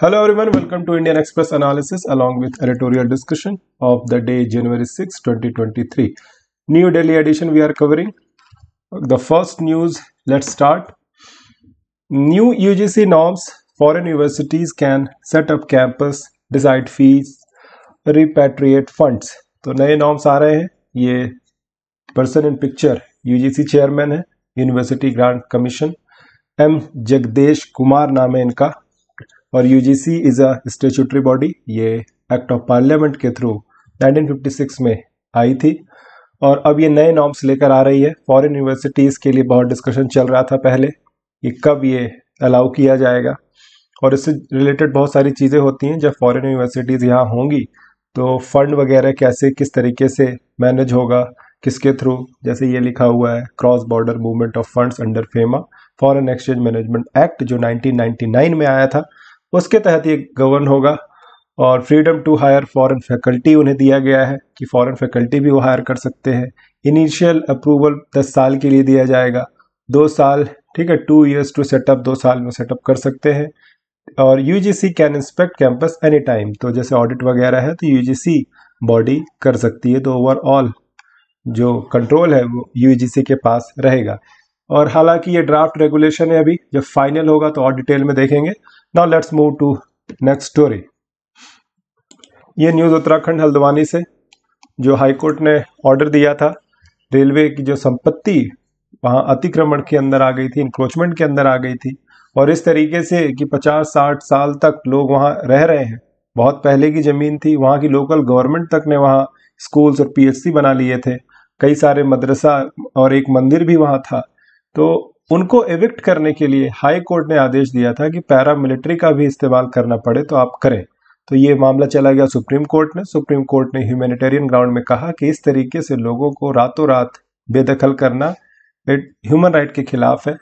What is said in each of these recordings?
Hello everyone, welcome to Indian Express analysis along with editorial discussion of the day January 6, 2023. New Delhi edition we are covering. The first news, let's start. New UGC norms, foreign universities can set up campus, decide fees, repatriate funds. तो नए norms आ रहे हैं. ये person in picture UGC chairman है, university grant commission, M Jagadesh Kumar नाम है इनका. और UGC is a statutory body. ये एक्ट ऑफ पार्लियामेंट के थ्रू 1956 में आई थी और अब ये नए नॉर्म्स लेकर आ रही है. फॉरेन यूनिवर्सिटीज़ के लिए बहुत डिस्कशन चल रहा था पहले कि कब ये अलाउ किया जाएगा, और इससे रिलेटेड बहुत सारी चीज़ें होती हैं. जब फॉरेन यूनिवर्सिटीज़ यहाँ होंगी तो फंड वगैरह कैसे किस तरीके से मैनेज होगा, किसके थ्रू. जैसे ये लिखा हुआ है cross border movement of funds under FEMA, foreign exchange management act जो 1999 में आया था, उसके तहत ये गवर्न होगा. और freedom to hire foreign faculty उन्हें दिया गया है कि फॉरेन फैकल्टी भी वो हायर कर सकते हैं. इनिशियल अप्रूवल 10 साल के लिए दिया जाएगा, 2 साल, ठीक है, 2 years टू सेटअप, 2 साल में सेटअप कर सकते हैं. और UGC can inspect campus any time, तो जैसे ऑडिट वगैरह है तो यूजीसी बॉडी कर सकती है. तो ओवरऑल जो कंट्रोल है वो यूजीसी के पास रहेगा. और हालांकि ये ड्राफ्ट रेगुलेशन है, अभी जब फाइनल होगा तो और डिटेल में देखेंगे. Now let's move to next story. ये न्यूज़ उत्तराखंड हल्द्वानी से, जो हाई कोर्ट ने ऑर्डर दिया था रेलवे की जो संपत्ति वहाँ अतिक्रमण के अंदर आ गई थी, इंक्रोचमेंट के अंदर आ गई थी, और इस तरीके से कि 50-60 साल तक लोग वहाँ रह रहे हैं. बहुत पहले की ज़मीन थी, वहाँ की लोकल गवर्नमेंट तक ने वहाँ स्कूल्स और पीएचसी बना लिए थे, कई सारे मदरसा और एक मंदिर भी वहाँ था. तो उनको एविक्ट करने के लिए हाई कोर्ट ने आदेश दिया था कि पैरामिलिट्री का भी इस्तेमाल करना पड़े तो आप करें. तो ये मामला चला गया सुप्रीम कोर्ट में. सुप्रीम कोर्ट ने ह्यूमैनिटेरियन ग्राउंड में कहा कि इस तरीके से लोगों को रातों रात बेदखल करना ह्यूमन राइट के खिलाफ है,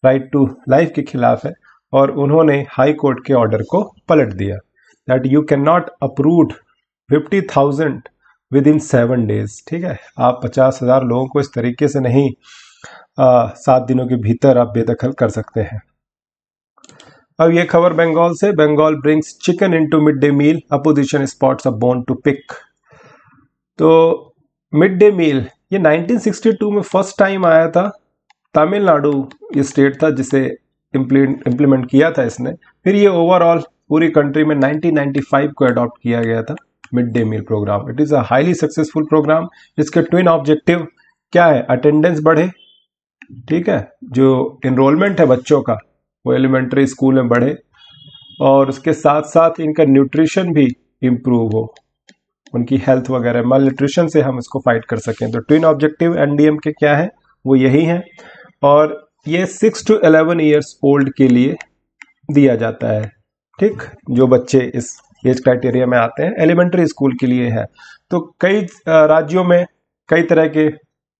राइट टू लाइफ के खिलाफ है. और उन्होंने हाई कोर्ट के ऑर्डर को पलट दिया that you can not approve 50,000 with in 7 days. ठीक है, आप 50,000 लोगों को इस तरीके से नहीं 7 दिनों के भीतर आप बेदखल कर सकते हैं. अब ये खबर बंगाल से. Bengal brings chicken into mid day meal, opposition spots a bone to pick. तो मिड डे मील ये 1962 में फर्स्ट टाइम आया था. तमिलनाडु ये स्टेट था जिसे इम्प्लीमेंट किया था इसने. फिर ये ओवरऑल पूरी कंट्री में 1995 को अडॉप्ट किया गया था mid day meal programme. It is a highly successful programme. इसके ट्विन ऑब्जेक्टिव क्या है? अटेंडेंस बढ़े, ठीक है, जो इनरोलमेंट है बच्चों का वो एलिमेंट्री स्कूल में बढ़े, और उसके साथ साथ इनका न्यूट्रिशन भी इम्प्रूव हो, उनकी हेल्थ वगैरह, माल न्यूट्रिशन से हम इसको फाइट कर सकें. तो ट्विन ऑब्जेक्टिव एनडीएम के क्या है वो यही है. और ये 6 to 11 years ओल्ड के लिए दिया जाता है, ठीक, जो बच्चे इस एज क्राइटेरिया में आते हैं, एलिमेंट्री स्कूल के लिए है. तो कई राज्यों में कई तरह के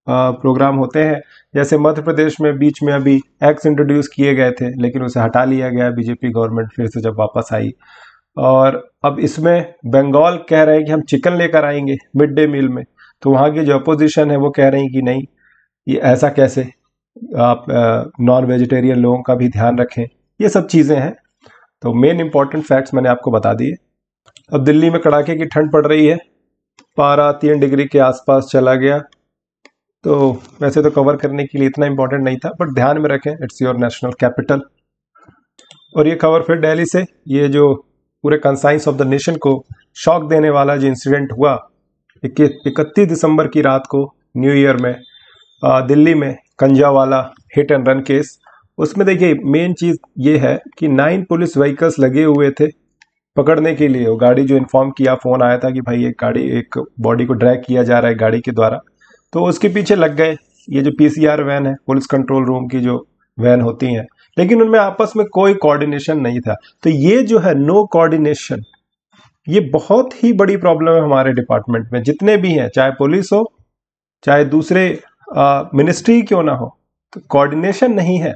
प्रोग्राम होते हैं. जैसे मध्य प्रदेश में बीच में अभी एक्ट्स इंट्रोड्यूस किए गए थे, लेकिन उसे हटा लिया गया बीजेपी गवर्नमेंट फिर से जब वापस आई. और अब इसमें बंगाल कह रहे हैं कि हम चिकन लेकर आएंगे मिड डे मील में. तो वहाँ की जो अपोजिशन है वो कह रही है कि नहीं, ये ऐसा कैसे, आप नॉन वेजिटेरियन लोगों का भी ध्यान रखें. ये सब चीज़ें हैं. तो मेन इंपॉर्टेंट फैक्ट्स मैंने आपको बता दिए. अब दिल्ली में कड़ाके की ठंड पड़ रही है, पारा 3 डिग्री के आसपास चला गया. तो वैसे तो कवर करने के लिए इतना इंपॉर्टेंट नहीं था, बट ध्यान में रखें, इट्स योर नेशनल कैपिटल. और ये खबर फिर दिल्ली से. ये जो पूरे कंसाइंस ऑफ द नेशन को शॉक देने वाला जो इंसिडेंट हुआ 31 दिसंबर की रात को न्यू ईयर में दिल्ली में, कंजावाला हिट एंड रन केस. उसमें देखिए मेन चीज़ ये है कि 9 पुलिस व्हीकल्स लगे हुए थे पकड़ने के लिए. वो गाड़ी जो इन्फॉर्म किया, फ़ोन आया था कि भाई एक बॉडी को ड्रैग किया जा रहा है गाड़ी के द्वारा, तो उसके पीछे लग गए. ये जो पीसीआर वैन है, पुलिस कंट्रोल रूम की जो वैन होती हैं, लेकिन उनमें आपस में कोई कोऑर्डिनेशन नहीं था. तो ये जो है नो कोऑर्डिनेशन, ये बहुत ही बड़ी प्रॉब्लम है हमारे डिपार्टमेंट में, जितने भी हैं, चाहे पुलिस हो चाहे दूसरे मिनिस्ट्री क्यों ना हो, तो कोऑर्डिनेशन नहीं है.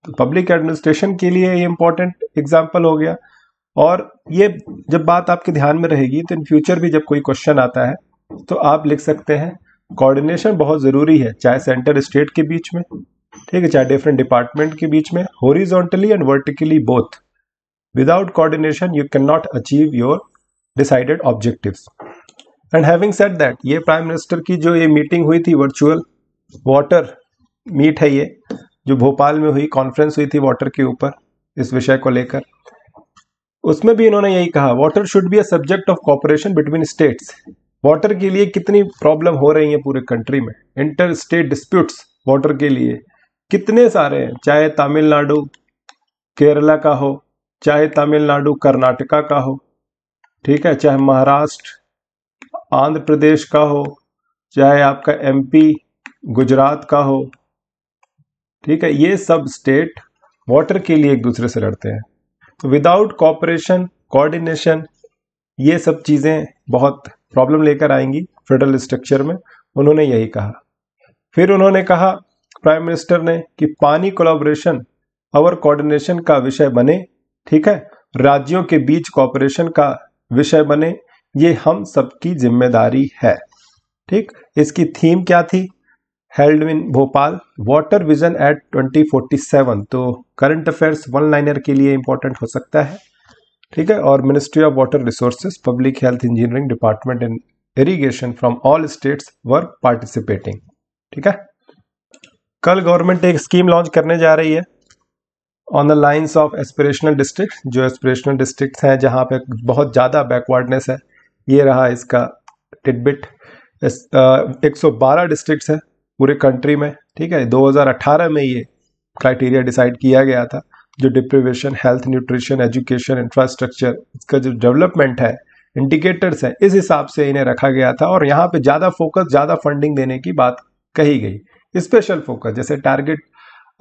तो पब्लिक एडमिनिस्ट्रेशन के लिए ये इंपॉर्टेंट एग्जाम्पल हो गया. और ये जब बात आपके ध्यान में रहेगी तो इन फ्यूचर भी जब कोई क्वेश्चन आता है तो आप लिख सकते हैं कोऑर्डिनेशन बहुत ज़रूरी है, चाहे सेंटर स्टेट के बीच में, ठीक है, चाहे डिफरेंट डिपार्टमेंट के बीच में, horizontally and vertically both. Without coordination, you cannot achieve your decided objectives. And having said that, ये प्राइम मिनिस्टर की जो ये मीटिंग हुई थी वर्चुअल वाटर मीट है, ये जो भोपाल में हुई कॉन्फ्रेंस हुई थी वाटर के ऊपर इस विषय को लेकर, उसमें भी इन्होंने यही कहा, water should be a subject of cooperation between states. Water के लिए कितनी प्रॉब्लम हो रही है पूरे कंट्री में, इंटर स्टेट डिस्प्यूट्स वाटर के लिए कितने सारे हैं, चाहे तमिलनाडु केरला का हो, चाहे तमिलनाडु कर्नाटका का हो, ठीक है, चाहे महाराष्ट्र आंध्र प्रदेश का हो, चाहे आपका एमपी गुजरात का हो, ठीक है, ये सब स्टेट वाटर के लिए एक दूसरे से लड़ते हैं। तो विदाउट कोऑपरेशन कोऑर्डिनेशन ये सब चीज़ें बहुत प्रॉब्लम लेकर आएंगी फेडरल स्ट्रक्चर में, उन्होंने यही कहा। फिर उन्होंने कहा प्राइम मिनिस्टर ने कि पानी कोलैबोरेशन और कोऑर्डिनेशन का विषय बने, ठीक है, राज्यों के बीच कोऑपरेशन का विषय बने, ये हम सबकी जिम्मेदारी है। ठीक, इसकी थीम क्या थी, held in Bhopal, water vision at 2047। तो करंट अफेयर्स वन लाइनर के लिए इंपॉर्टेंट हो सकता है, ठीक है। और ministry of water resources, public health engineering department and irrigation from all states were participating, ठीक है। कल गवर्नमेंट एक स्कीम लॉन्च करने जा रही है on the lines of aspirational district, जो एस्पिरेशनल डिस्ट्रिक्ट्स हैं जहाँ पे बहुत ज़्यादा बैकवर्डनेस है, ये रहा इसका टिडबिट। 112 डिस्ट्रिक्ट्स है पूरे कंट्री में, ठीक है। 2018 में ये क्राइटेरिया डिसाइड किया गया था, जो deprivation, health, nutrition, education, infrastructure, इसका जो डेवलपमेंट है, इंडिकेटर्स हैं, इस हिसाब से इन्हें रखा गया था। और यहाँ पे ज़्यादा फोकस, ज़्यादा फंडिंग देने की बात कही गई, स्पेशल फोकस, जैसे टारगेट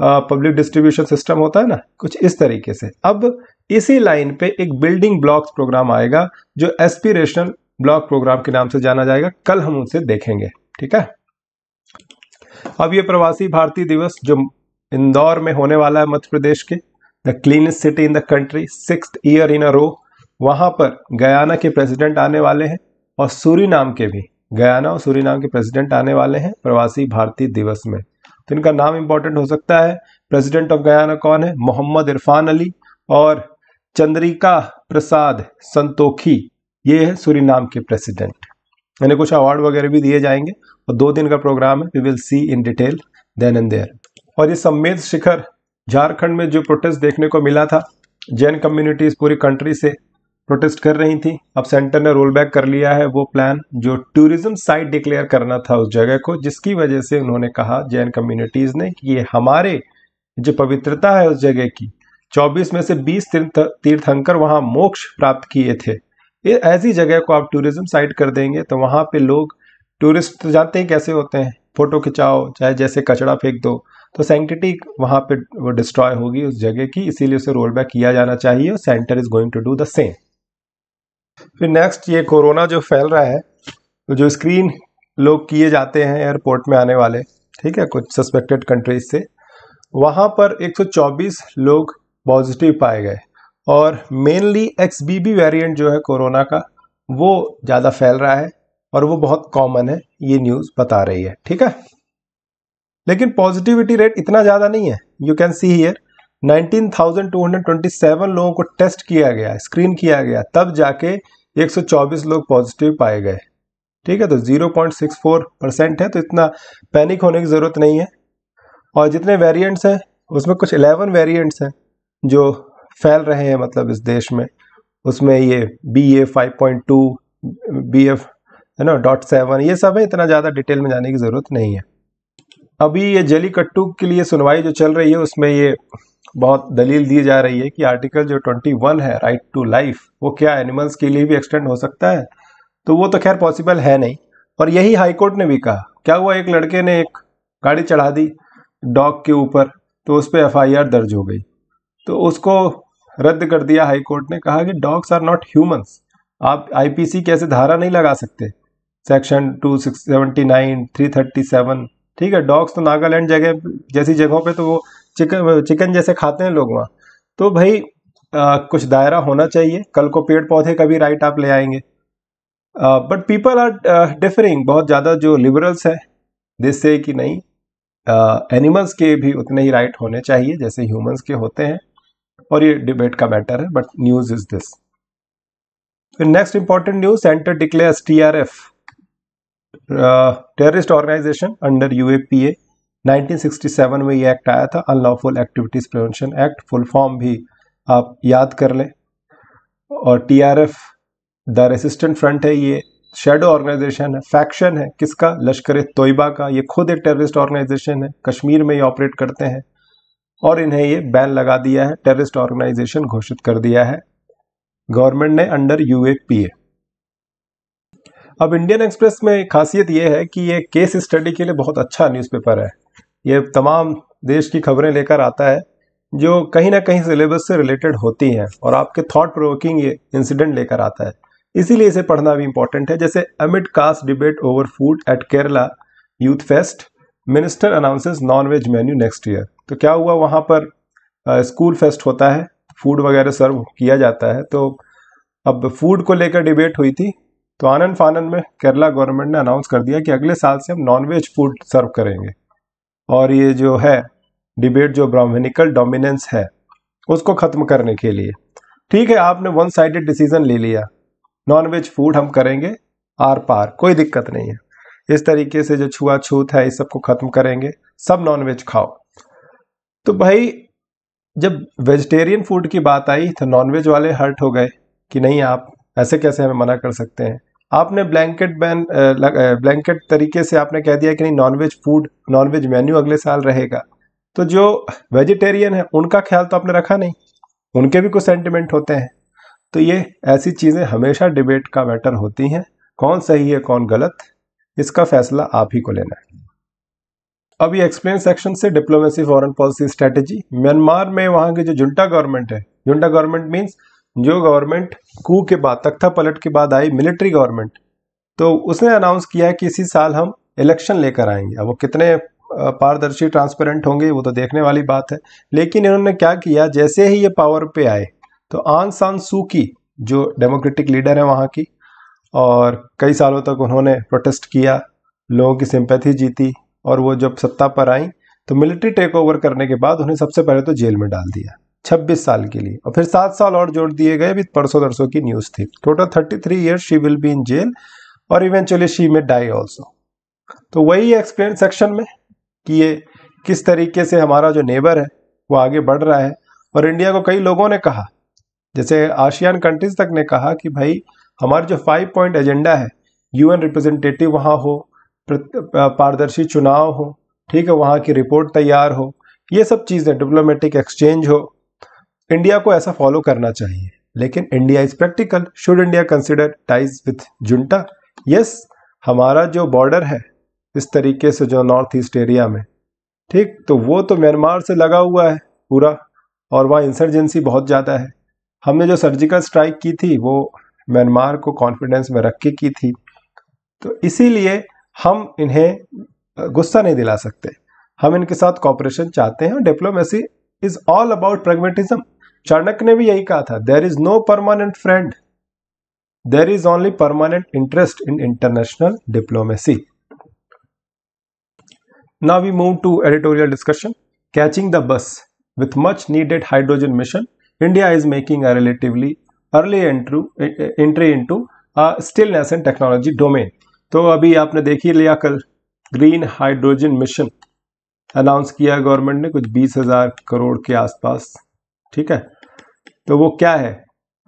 पब्लिक डिस्ट्रीब्यूशन सिस्टम होता है ना, कुछ इस तरीके से। अब इसी लाइन पे एक बिल्डिंग ब्लॉक्स प्रोग्राम आएगा जो एस्पिरेशनल ब्लॉक प्रोग्राम के नाम से जाना जाएगा, कल हम उनसे देखेंगे, ठीक है। अब ये प्रवासी भारतीय दिवस जो इंदौर में होने वाला है, मध्य प्रदेश के, the cleanest city in the country, 6th year in a row, वहां पर गयाना के प्रेसिडेंट आने वाले हैं और सूरीनाम के भी, गयाना और सूरीनाम के प्रेसिडेंट आने वाले हैं प्रवासी भारतीय दिवस में। तो इनका नाम इंपॉर्टेंट हो सकता है। प्रेसिडेंट ऑफ गयाना कौन है, मोहम्मद इरफान अली, और चंद्रिका प्रसाद संतोखी, ये है सूरीनाम के प्रेसिडेंट। इन्हें कुछ अवार्ड वगैरह भी दिए जाएंगे और 2 दिन का प्रोग्राम है, we will see in detail then and there. और ये सम्मेद शिखर, झारखंड में जो प्रोटेस्ट देखने को मिला था, जैन कम्युनिटीज पूरी कंट्री से प्रोटेस्ट कर रही थी, अब सेंटर ने रोल बैक कर लिया है वो प्लान जो टूरिज्म साइट डिक्लेयर करना था उस जगह को, जिसकी वजह से उन्होंने कहा जैन कम्युनिटीज ने कि ये हमारे जो पवित्रता है उस जगह की, 24 में से 20 तीर्थंकर वहां मोक्ष प्राप्त किए थे, ये ऐसी जगह को आप टूरिज्म साइट कर देंगे तो वहां पे लोग, टूरिस्ट जानते हैं कैसे होते हैं, फोटो खिंचाओ, चाहे जैसे कचरा फेंक दो, तो सैंक्टिटी वहां पे वो डिस्ट्रॉय होगी उस जगह की, इसीलिए उसे रोल बैक किया जाना चाहिए और centre is going to do the same. फिर नेक्स्ट, ये कोरोना जो फैल रहा है, तो जो स्क्रीन लोग किए जाते हैं एयरपोर्ट में आने वाले, ठीक है, कुछ सस्पेक्टेड कंट्रीज से, वहां पर 124 लोग पॉजिटिव पाए गए और मेनली XBB वेरिएंट जो है कोरोना का, वो ज़्यादा फैल रहा है और वो बहुत कॉमन है, ये न्यूज़ बता रही है, ठीक है। लेकिन पॉजिटिविटी रेट इतना ज़्यादा नहीं है, यू कैन सी हियर 19,227 लोगों को टेस्ट किया गया, स्क्रीन किया गया, तब जाके 124 लोग पॉजिटिव पाए गए, ठीक है। तो 0.64% है, तो इतना पैनिक होने की ज़रूरत नहीं है। और जितने वेरिएंट्स हैं उसमें कुछ 11 वेरिएंट्स हैं जो फैल रहे हैं मतलब इस देश में, उसमें ये BA.5.2, BF है ना .7, ये सब है, इतना ज़्यादा डिटेल में जाने की ज़रूरत नहीं है। अभी ये जलीकट्टू के लिए सुनवाई जो चल रही है उसमें ये बहुत दलील दी जा रही है कि आर्टिकल जो 21 है, राइट टू लाइफ, वो क्या एनिमल्स के लिए भी एक्सटेंड हो सकता है, तो वो तो खैर पॉसिबल है नहीं। और यही हाईकोर्ट ने भी कहा। क्या हुआ, एक लड़के ने एक गाड़ी चढ़ा दी डॉग के ऊपर, तो उस पर FIR दर्ज हो गई, तो उसको रद्द कर दिया हाईकोर्ट ने, कहा कि डॉग्स आर नॉट ह्यूमंस, आप IPC की ऐसे धारा नहीं लगा सकते, सेक्शन 279, 337, ठीक है। डॉग्स तो नागालैंड जगह जैसी जगहों पे तो वो चिकन जैसे खाते हैं लोग वहाँ, तो भाई कुछ दायरा होना चाहिए। कल को पेड़ पौधे का भी राइट आप ले आएंगे, बट पीपल आर डिफरिंग, बहुत ज़्यादा जो लिबरल्स है दिस से कि नहीं, एनिमल्स के भी उतने ही राइट होने चाहिए जैसे ह्यूमंस के होते हैं। और ये डिबेट का मैटर है, बट न्यूज इज दिस। फिर next important news, centre declares TRF terrorist organisation under UAPA। 1967 में ये एक्ट आया था, unlawful activities prevention act, full form भी आप याद कर लें। और TRF द रेसिस्टेंट फ्रंट है, ये शेडो ऑर्गेनाइजेशन है, फैक्शन है किसका, लश्कर तोयबा का। ये खुद एक टेररिस्ट ऑर्गेनाइजेशन है, कश्मीर में ये ऑपरेट करते हैं और इन्हें ये बैन लगा दिया है, टेररिस्ट ऑर्गेनाइजेशन घोषित कर दिया है गवर्नमेंट ने अंडर UAPA। अब इंडियन एक्सप्रेस में खासियत ये है कि ये केस स्टडी के लिए बहुत अच्छा न्यूज़पेपर है। ये तमाम देश की खबरें लेकर आता है जो कहीं ना कहीं सिलेबस से रिलेटेड होती हैं और आपके थॉट प्रोवोकिंग ये इंसिडेंट लेकर आता है, इसीलिए इसे पढ़ना भी इंपॉर्टेंट है। जैसे amid caste debate over food at Kerala youth fest, minister announces non veg menu next year. तो क्या हुआ, वहाँ पर स्कूल फेस्ट होता है, फूड वगैरह सर्व किया जाता है, तो अब फूड को लेकर डिबेट हुई थी, तो आनन फानन में केरला गवर्नमेंट ने अनाउंस कर दिया कि अगले साल से हम नॉन वेज फूड सर्व करेंगे। और ये जो है डिबेट, जो ब्राह्मणिकल डोमिनेंस है, उसको खत्म करने के लिए, ठीक है, आपने वन साइडेड डिसीजन ले लिया, नॉन वेज फूड हम करेंगे आर पार, कोई दिक्कत नहीं है। इस तरीके से जो छुआछूत है इस सबको खत्म करेंगे, सब नॉन वेज खाओ। तो भाई जब वेजिटेरियन फूड की बात आई तो नॉन वेज वाले हर्ट हो गए कि नहीं, आप ऐसे कैसे हमें मना कर सकते हैं। आपने ब्लैंकेट तरीके से आपने कह दिया कि नहीं, non veg food, non veg menu अगले साल रहेगा। तो जो वेजिटेरियन है उनका ख्याल तो आपने रखा नहीं, उनके भी कुछ सेंटिमेंट होते हैं। तो ये ऐसी चीज़ें हमेशा डिबेट का मैटर होती हैं, कौन सही है कौन गलत, इसका फैसला आप ही को लेना है। अब ये एक्सप्लेन सेक्शन से diplomacy foreign policy strategy. Myanmar में वहाँ की जो जुंटा गवर्नमेंट है, जुंटा गवर्नमेंट मीन्स जो गवर्नमेंट कू के बाद, तख्ता पलट के बाद आई मिलिट्री गवर्नमेंट, तो उसने अनाउंस किया है कि इसी साल हम इलेक्शन लेकर आएंगे। अब वो कितने पारदर्शी ट्रांसपेरेंट होंगे वो तो देखने वाली बात है, लेकिन इन्होंने क्या किया, जैसे ही ये पावर पे आए तो आंग सान सू की, जो डेमोक्रेटिक लीडर है वहाँ की, और कई सालों तक उन्होंने प्रोटेस्ट किया, लोगों की सिंपैथी जीती, और वो जब सत्ता पर आई तो मिलिट्री टेक ओवर करने के बाद उन्हें सबसे पहले तो जेल में डाल दिया 26 साल के लिए, और फिर 7 साल और जोड़ दिए गए। अभी परसों तरसों की न्यूज़ थी। Total 33 years she will be in jail और eventually she may die also. तो वही एक्सप्लेन सेक्शन में कि ये किस तरीके से हमारा जो नेबर है वो आगे बढ़ रहा है। और इंडिया को कई लोगों ने कहा, जैसे आसियान कंट्रीज तक ने कहा कि भाई हमारा जो 5 पॉइंट एजेंडा है, UN रिप्रेजेंटेटिव वहाँ हो, पारदर्शी चुनाव हो, ठीक है, वहाँ की रिपोर्ट तैयार हो, ये सब चीज़ें, डिप्लोमेटिक एक्सचेंज हो, इंडिया को ऐसा फॉलो करना चाहिए। लेकिन India is practical. Should India consider ties with junta? Yes, हमारा जो बॉर्डर है इस तरीके से जो नॉर्थ ईस्ट एरिया में, ठीक, तो वो तो म्यांमार से लगा हुआ है पूरा, और वहाँ इंसर्जेंसी बहुत ज़्यादा है। हमने जो सर्जिकल स्ट्राइक की थी वो म्यांमार को कॉन्फिडेंस में रख के की थी, तो इसीलिए हम इन्हें गुस्सा नहीं दिला सकते, हम इनके साथ कॉपरेशन चाहते हैं। Diplomacy is all about pragmatism. Chanakya ने भी यही कहा था, there is no permanent friend, there is only permanent interest in international diplomacy. Now we move to editorial discussion. Catching the bus with much needed hydrogen mission, India is making a relatively early entry into a still nascent technology domain. तो अभी आपने देख ही लिया, कल green hydrogen mission announce किया government ने, कुछ 20,000 करोड़ के आसपास, ठीक है। तो वो क्या है,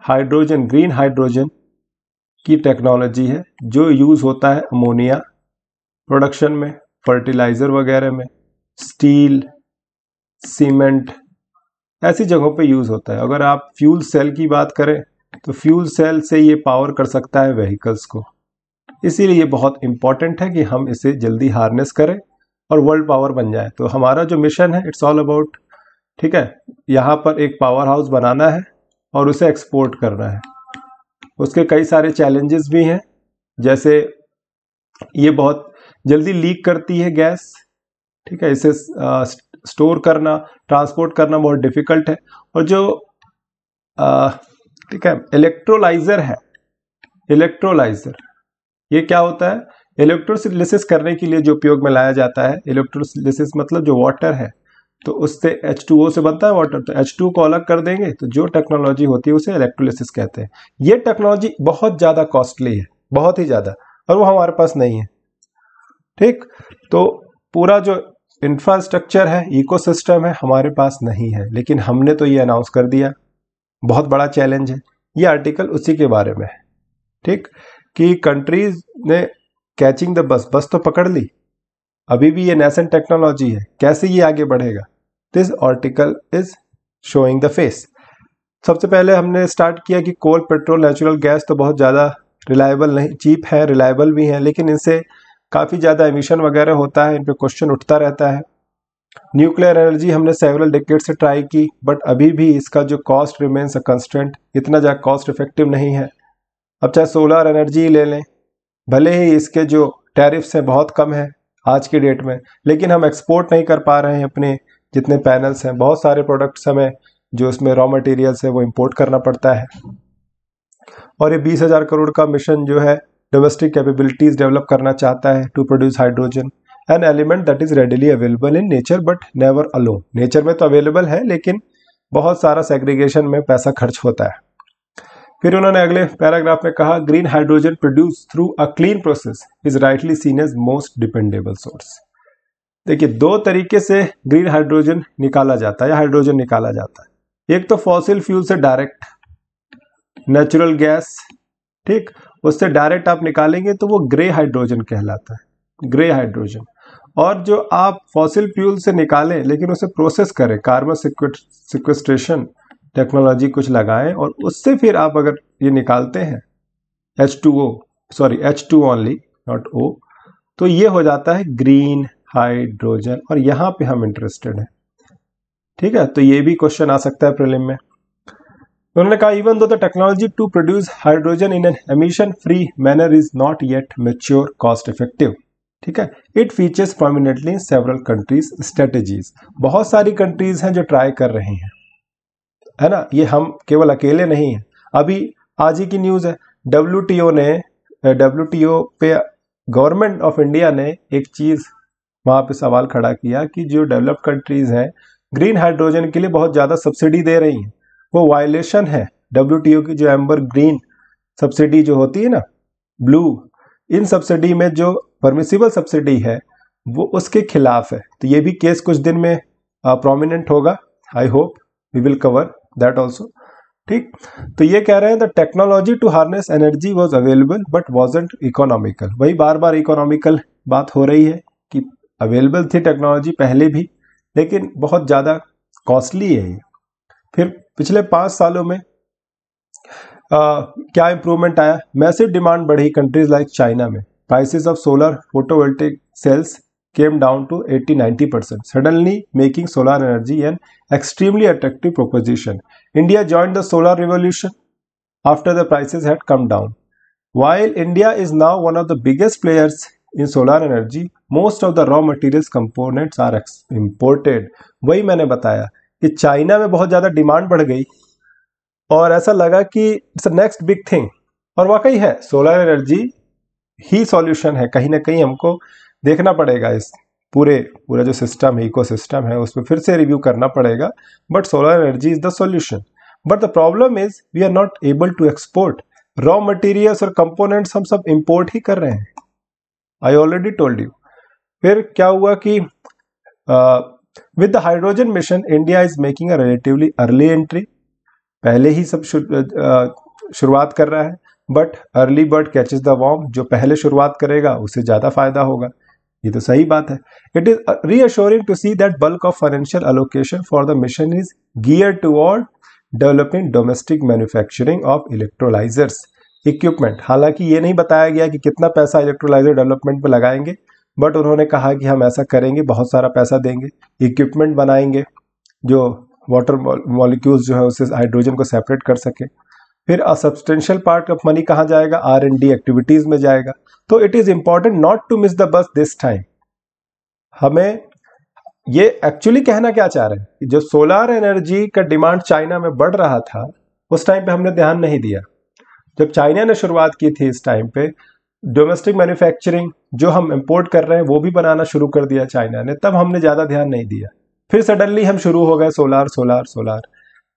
हाइड्रोजन, ग्रीन हाइड्रोजन की टेक्नोलॉजी है जो यूज़ होता है अमोनिया प्रोडक्शन में, फर्टिलाइज़र वगैरह में, स्टील, सीमेंट, ऐसी जगहों पे यूज़ होता है। अगर आप फ्यूल सेल की बात करें तो फ्यूल सेल से ये पावर कर सकता है व्हीकल्स को, इसीलिए ये बहुत इम्पॉर्टेंट है कि हम इसे जल्दी हार्नेस करें और वर्ल्ड पावर बन जाए। तो हमारा जो मिशन है इट्स ऑल अबाउट, ठीक है, यहाँ पर एक पावर हाउस बनाना है और उसे एक्सपोर्ट करना है। उसके कई सारे चैलेंजेस भी हैं, जैसे ये बहुत जल्दी लीक करती है गैस, ठीक है, इसे स्टोर करना, ट्रांसपोर्ट करना बहुत डिफिकल्ट है। और जो ठीक है, इलेक्ट्रोलाइजर है, इलेक्ट्रोलाइजर ये क्या होता है, इलेक्ट्रोलिसिस करने के लिए जो उपयोग में लाया जाता है। इलेक्ट्रोलिसिस मतलब जो वाटर है तो उससे H2O से बनता है वाटर, तो H2 को अलग कर देंगे, तो जो टेक्नोलॉजी होती है उसे इलेक्ट्रोलिसिस कहते हैं। ये टेक्नोलॉजी बहुत ज़्यादा कॉस्टली है, बहुत ही ज़्यादा, और वो हमारे पास नहीं है। ठीक, तो पूरा जो इंफ्रास्ट्रक्चर है, इकोसिस्टम है, हमारे पास नहीं है, लेकिन हमने तो ये अनाउंस कर दिया। बहुत बड़ा चैलेंज है। ये आर्टिकल उसी के बारे में है, ठीक, कि कंट्रीज ने कैचिंग द बस, बस तो पकड़ ली, अभी भी ये नेसेंट टेक्नोलॉजी है, कैसे ये आगे बढ़ेगा। This article is showing the face. सबसे पहले हमने स्टार्ट किया कि कोल, पेट्रोल, नेचुरल गैस तो बहुत ज़्यादा रिलायबल नहीं, चीप है, रिलायबल भी है, लेकिन इनसे काफ़ी ज़्यादा एमिशन वगैरह होता है, इन पे क्वेश्चन उठता रहता है। न्यूक्लियर एनर्जी हमने सेवरल डिकेड से ट्राई की, बट अभी भी इसका जो कॉस्ट रिमेन्स अ कंस्टेंट, इतना ज़्यादा कॉस्ट इफेक्टिव नहीं है। अब चाहे सोलर एनर्जी ले लें, भले ही इसके जो टैरिफ्स हैं बहुत कम है आज की डेट में, लेकिन हम एक्सपोर्ट नहीं कर पा रहे हैं अपने जितने पैनल्स हैं। बहुत सारे प्रोडक्ट्स हमें जो उसमें रॉ मटेरियल्स है वो इंपोर्ट करना पड़ता है। और ये 20,000 करोड़ का मिशन जो है डोमेस्टिक कैपेबिलिटीज डेवलप करना चाहता है to produce hydrogen, an element that is readily available in nature but never alone. Nature में तो अवेलेबल है, लेकिन बहुत सारा सेग्रीगेशन में पैसा खर्च होता है। फिर उन्होंने अगले पैराग्राफ में कहा, green hydrogen produce through a clean process is rightly seen as most dependable source. देखिए, दो तरीके से ग्रीन हाइड्रोजन निकाला जाता है या हाइड्रोजन निकाला जाता है। एक तो फॉसिल फ्यूल से डायरेक्ट, नेचुरल गैस, ठीक, उससे डायरेक्ट आप निकालेंगे तो वो ग्रे हाइड्रोजन कहलाता है, ग्रे हाइड्रोजन। और जो आप फॉसिल फ्यूल से निकालें लेकिन उसे प्रोसेस करें, कार्बन सिक्वेस्ट्रेशन टेक्नोलॉजी कुछ लगाएं और उससे फिर आप अगर ये निकालते हैं H2 ओनली, नॉट O, तो ये हो जाता है ग्रीन हाइड्रोजन, और यहाँ पे हम इंटरेस्टेड हैं। ठीक है, तो ये भी क्वेश्चन आ सकता है प्रीलिम में। उन्होंने कहा, even though the technology to produce hydrogen in an emission free manner is not yet mature, cost effective, ठीक है, it features prominently in several countries strategies. बहुत सारी कंट्रीज हैं जो ट्राई कर रही हैं, है ना, ये हम केवल अकेले नहीं हैं। अभी आज ही की न्यूज़ है, WTO पे गवर्नमेंट ऑफ इंडिया ने एक चीज़ वहाँ पे सवाल खड़ा किया कि जो डेवलप्ड कंट्रीज़ हैं ग्रीन हाइड्रोजन के लिए बहुत ज़्यादा सब्सिडी दे रही हैं, वो वायलेशन है WTO की। जो एम्बर ग्रीन सब्सिडी जो होती है ना, ब्लू, इन सब्सिडी में जो परमिसिबल सब्सिडी है वो उसके खिलाफ है। तो ये भी केस कुछ दिन में प्रोमिनेंट होगा। I hope we will cover that also. ठीक, तो ये कह रहे हैं the technology to harness energy was available but wasn't economical. वही बार बार इकोनॉमिकल बात हो रही है कि अवेलेबल थी टेक्नोलॉजी पहले भी, लेकिन बहुत ज़्यादा कॉस्टली है ये। फिर पिछले 5 सालों में क्या इंप्रूवमेंट आया, मैसिव डिमांड बढ़ी कंट्रीज लाइक चाइना में। Prices of solar photovoltaic sales came down to 80-90%, suddenly making solar energy an extremely attractive proposition. India joined the solar revolution after the prices had come down. While India is now one of the biggest players in solar energy, most of the raw materials components are imported. वही मैंने बताया कि China में बहुत ज़्यादा demand बढ़ गई और ऐसा लगा कि इट्स नेक्स्ट बिग थिंग, और वाकई है, सोलर एनर्जी ही सॉल्यूशन है। कहीं ना कहीं हमको देखना पड़ेगा इस पूरा जो सिस्टम है, इकोसिस्टम है, उसमें फिर से रिव्यू करना पड़ेगा, but solar energy is the solution. But the problem is we are not able to export raw materials और कंपोनेंट्स, हम सब इंपोर्ट ही कर रहे हैं। I already told you. फिर क्या हुआ कि with the hydrogen mission India is making a relatively early entry, पहले ही सब शुरुआत कर रहा है, but early bird catches the worm, जो पहले शुरुआत करेगा उसे ज़्यादा फायदा होगा। ये तो सही बात है। It is reassuring to see that bulk of financial allocation for the mission is gear toward developing domestic manufacturing of electrolysers equipment. हालांकि ये नहीं बताया गया कि कितना पैसा इलेक्ट्रोलाइजर डेवलपमेंट पे लगाएंगे, बट उन्होंने कहा कि हम ऐसा करेंगे, बहुत सारा पैसा देंगे, इक्विपमेंट बनाएंगे जो वाटर मॉलिक्यूल्स जो है उससे हाइड्रोजन को सेपरेट कर सके। फिर a substantial part of money कहाँ जाएगा, R&D एक्टिविटीज में जाएगा। तो it is important not to miss the bus this time. हमें ये एक्चुअली कहना क्या चाह रहे हैं कि जो सोलर एनर्जी का डिमांड चाइना में बढ़ रहा था उस टाइम पे हमने ध्यान नहीं दिया। जब चाइना ने शुरुआत की थी इस टाइम पे, डोमेस्टिक मैन्युफैक्चरिंग जो हम इंपोर्ट कर रहे हैं वो भी बनाना शुरू कर दिया चाइना ने, तब हमने ज़्यादा ध्यान नहीं दिया। फिर सडनली हम शुरू हो गए सोलार सोलार सोलार।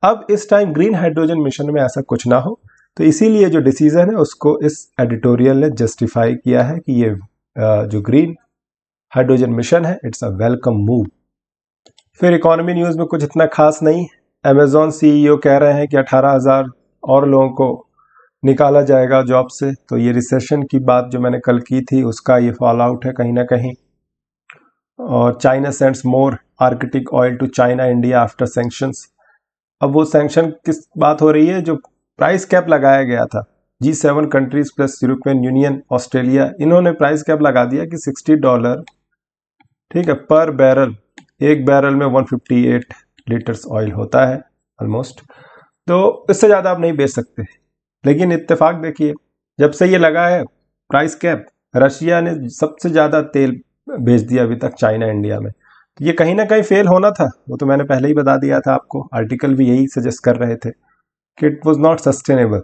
अब इस टाइम ग्रीन हाइड्रोजन मिशन में ऐसा कुछ ना हो, तो इसीलिए जो डिसीजन है उसको इस एडिटोरियल ने जस्टिफाई किया है कि ये जो ग्रीन हाइड्रोजन मिशन है इट्स अ वेलकम मूव। फिर इकोनॉमी न्यूज़ में कुछ इतना खास नहीं। अमेजॉन सीईओ कह रहे हैं कि 18,000 और लोगों को निकाला जाएगा जॉब से, तो ये रिसेशन की बात जो मैंने कल की थी उसका ये फॉल आउट है कहीं ना कहीं। और China sends more Arctic oil to China India after sanctions. अब वो सैंक्शन किस बात हो रही है, जो प्राइस कैप लगाया गया था G7 countries plus European union Australia, इन्होंने प्राइस कैप लगा दिया कि $60, ठीक है, पर बैरल। एक बैरल में 158 लीटर्स ऑयल होता है ऑलमोस्ट, तो इससे ज़्यादा आप नहीं बेच सकते। लेकिन इत्तेफाक देखिए, जब से ये लगा है प्राइस कैप, रशिया ने सबसे ज़्यादा तेल बेच दिया अभी तक चाइना इंडिया में। तो ये कहीं ना कहीं फेल होना था, वो तो मैंने पहले ही बता दिया था आपको, आर्टिकल भी यही सजेस्ट कर रहे थे कि इट वॉज नॉट सस्टेनेबल।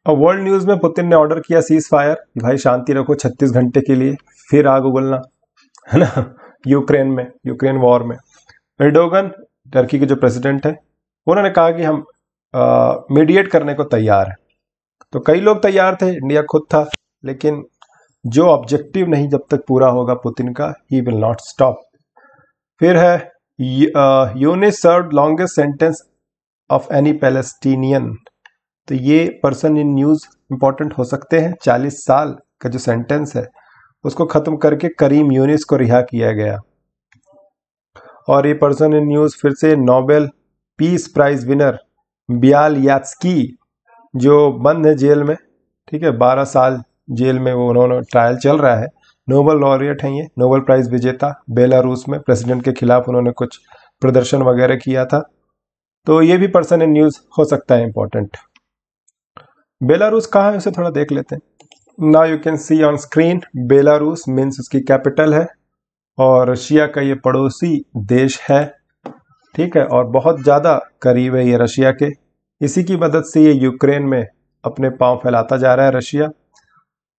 और वर्ल्ड न्यूज़ में पुतिन ने ऑर्डर किया सीज फायर, भाई शांति रखो 36 घंटे के लिए, फिर आग उगलना, है ना, यूक्रेन वॉर में। एर्डोगन, टर्की के जो प्रेसिडेंट है, उन्होंने कहा कि हम मीडिएट करने को तैयार हैं। तो कई लोग तैयार थे, इंडिया खुद था, लेकिन जो ऑब्जेक्टिव नहीं जब तक पूरा होगा पुतिन का, ही विल नॉट स्टॉप। फिर है Yunis served longest sentence of any Palestinian. तो ये पर्सन इन न्यूज़ इंपॉर्टेंट हो सकते हैं। 40 साल का जो सेंटेंस है उसको ख़त्म करके करीम यूनिस को रिहा किया गया। और ये पर्सन इन न्यूज़ फिर से नोबेल पीस प्राइज विनर बियाल यात्स्की, जो बंद है जेल में, ठीक है, 12 साल जेल में वो उन्होंने ट्रायल चल रहा है। नोबेल लॉरिएट हैं ये, नोबेल प्राइज़ विजेता। बेलारूस में प्रेसिडेंट के खिलाफ उन्होंने कुछ प्रदर्शन वगैरह किया था, तो ये भी पर्सन इन न्यूज़ हो सकता है इंपॉर्टेंट। बेलारूस कहाँ है उसे थोड़ा देख लेते हैं। Now you can see on screen, Belarus means उसकी कैपिटल है और रशिया का ये पड़ोसी देश है, ठीक है, और बहुत ज़्यादा करीब है ये रशिया के। इसी की मदद से ये यूक्रेन में अपने पांव फैलाता जा रहा है रशिया,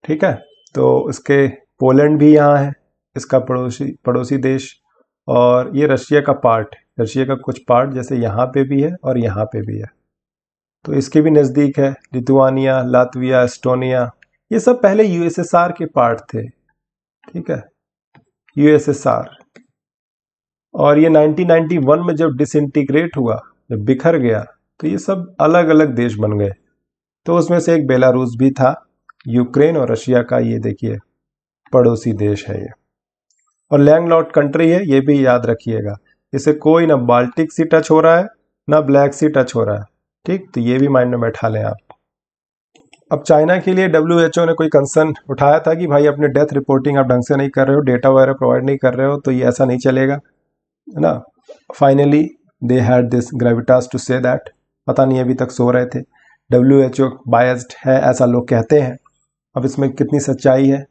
ठीक है। तो इसके पोलैंड भी यहाँ है, इसका पड़ोसी देश, और ये रशिया का पार्ट, रशिया का कुछ पार्ट जैसे यहाँ पे भी है और यहाँ पे भी है, तो इसके भी नज़दीक है। लिथुआनिया, लातविया, एस्टोनिया, ये सब पहले यूएसएसआर के पार्ट थे, ठीक है, यूएसएसआर। और ये 1991 में जब डिसइंटीग्रेट हुआ, जब बिखर गया, तो ये सब अलग अलग देश बन गए। तो उसमें से एक बेलारूस भी था। यूक्रेन और रशिया का ये देखिए पड़ोसी देश है ये, और लैंडलॉक्ड कंट्री है, ये भी याद रखिएगा। इसे कोई ना बाल्टिक सी टच हो रहा है ना ब्लैक सी टच हो रहा है, ठीक, तो ये भी माइंड में बैठा लें आप। अब चाइना के लिए WHO ने कोई कंसर्न उठाया था कि भाई अपने डेथ रिपोर्टिंग आप ढंग से नहीं कर रहे हो, डेटा वगैरह प्रोवाइड नहीं कर रहे हो, तो ये ऐसा नहीं चलेगा, है ना। Finally they had this gravitas to say that. पता नहीं अभी तक सो रहे थे। WHO बायस्ड है ऐसा लोग कहते हैं, अब इसमें कितनी सच्चाई है।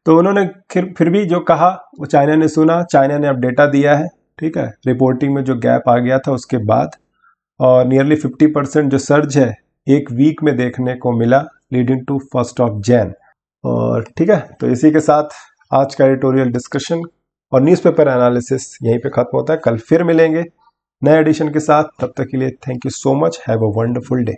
तो उन्होंने फिर भी जो कहा वो चाइना ने सुना, चाइना ने अब डेटा दिया है, ठीक है, रिपोर्टिंग में जो गैप आ गया था उसके बाद, और नियरली 50% जो सर्ज है एक वीक में देखने को मिला, लीडिंग टू 1 जनवरी। और ठीक है, तो इसी के साथ आज का एडिटोरियल डिस्कशन और न्यूज़पेपर एनालिसिस यहीं पे खत्म होता है। कल फिर मिलेंगे नए एडिशन के साथ, तब तक के लिए thank you so much, have a wonderful day.